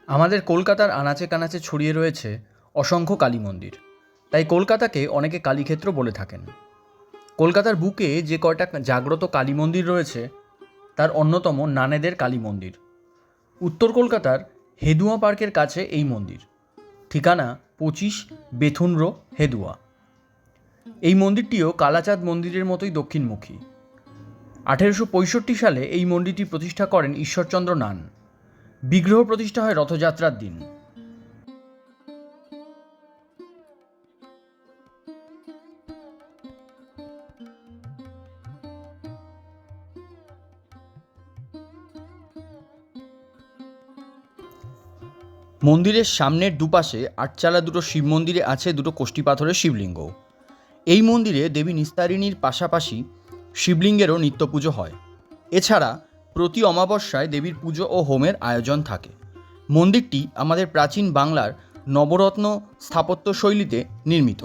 আমাদের কলকাতার আনাচে কানাচে ছড়িয়ে রয়েছে অসংখ্য কালী মন্দির। তাই কলকাতাকে অনেকে কালীক্ষেত্র বলে থাকেন। কলকাতার বুকে যে কয়টা জাগ্রত কালী মন্দির রয়েছে তার অন্যতম নানেদের কালী মন্দির। উত্তর কলকাতার হেদুয়া পার্কের কাছে এই মন্দির। ঠিকানা 25 বেথুন রো, হেদুয়া। এই মন্দিরটিও কালাচাঁদ মন্দিরের মতোই দক্ষিণমুখী। 1865 সালে এই মন্দিরটি প্রতিষ্ঠা করেন ঈশ্বরচন্দ্র নান। বিগ্রহ প্রতিষ্ঠা হয় রথযাত্রার দিন। মন্দিরের সামনের দুপাশে আটচালা দুটো শিব মন্দিরে আছে দুটো কোষ্ঠী পাথরের শিবলিঙ্গ। এই মন্দিরে দেবী নিস্তারিণীর পাশাপাশি শিবলিঙ্গেরও নিত্য পুজো হয়। এছাড়া প্রতি অমাবস্যায় দেবীর পুজো ও হোমের আয়োজন থাকে। মন্দিরটি আমাদের প্রাচীন বাংলার নবরত্ন স্থাপত্য শৈলীতে নির্মিত।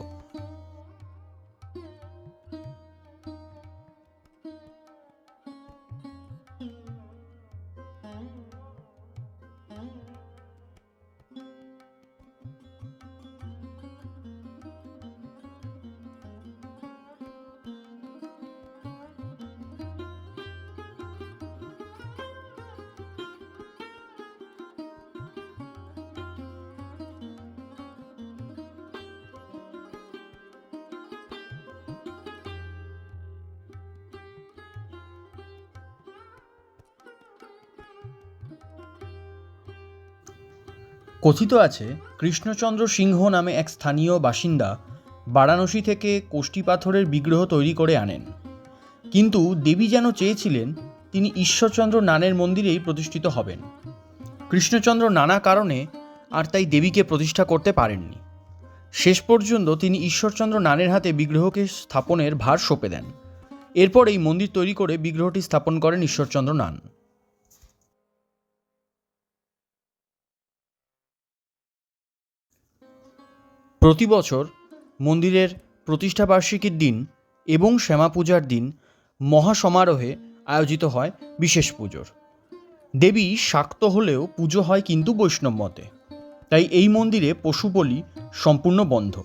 কথিত আছে কৃষ্ণচন্দ্র সিংহ নামে এক স্থানীয় বাসিন্দা বারাণসী থেকে কোষ্ঠী পাথরের বিগ্রহ তৈরি করে আনেন। কিন্তু দেবী যেন চেয়েছিলেন তিনি ঈশ্বরচন্দ্র নানের মন্দিরেই প্রতিষ্ঠিত হবেন। কৃষ্ণচন্দ্র নানা কারণে আর তাই দেবীকে প্রতিষ্ঠা করতে পারেননি। শেষ পর্যন্ত তিনি ঈশ্বরচন্দ্র নানের হাতে বিগ্রহকে স্থাপনের ভার সঁপে দেন। এরপর এই মন্দির তৈরি করে বিগ্রহটি স্থাপন করেন ঈশ্বরচন্দ্র নান। প্রতি বছর মন্দিরের প্রতিষ্ঠাবার্ষিকীর দিন এবং শ্যামা পূজার দিন মহাসমারোহে আয়োজিত হয় বিশেষ পুজোর। দেবী শাক্ত হলেও পুজো হয় কিন্তু বৈষ্ণব মতে। তাই এই মন্দিরে পশু বলি সম্পূর্ণ বন্ধ।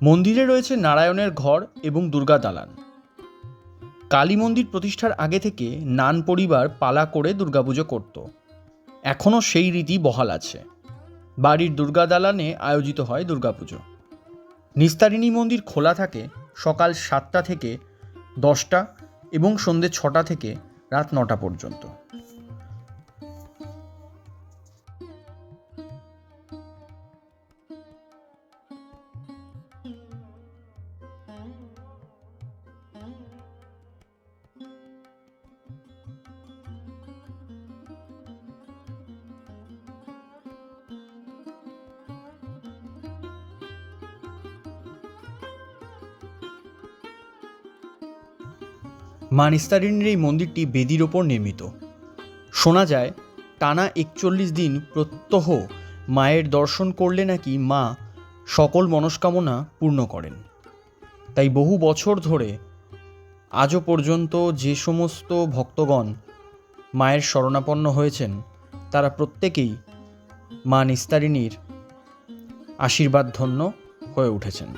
মন্দিরে রয়েছে নারায়ণের ঘর এবং দুর্গা দালান। কালী মন্দির প্রতিষ্ঠার আগে থেকে নান পরিবার পালা করে দুর্গাপুজো করত। এখনও সেই রীতি বহাল আছে। বাড়ির দুর্গা দালানে আয়োজিত হয় দুর্গাপুজো। নিস্তারিণী মন্দির খোলা থাকে সকাল 7টা থেকে 10টা এবং সন্ধ্যে 6টা থেকে রাত 9টা পর্যন্ত। মা নিস্তারিণীর এই মন্দিরটি বেদির ওপর নির্মিত। শোনা যায় টানা 41 দিন প্রত্যহ মায়ের দর্শন করলে নাকি মা সকল মনস্কামনা পূর্ণ করেন। তাই বহু বছর ধরে আজও পর্যন্ত যে সমস্ত ভক্তগণ মায়ের শরণাপন্ন হয়েছেন তারা প্রত্যেকেই মা নিস্তারিণীর আশীর্বাদ ধন্য হয়ে উঠেছেন।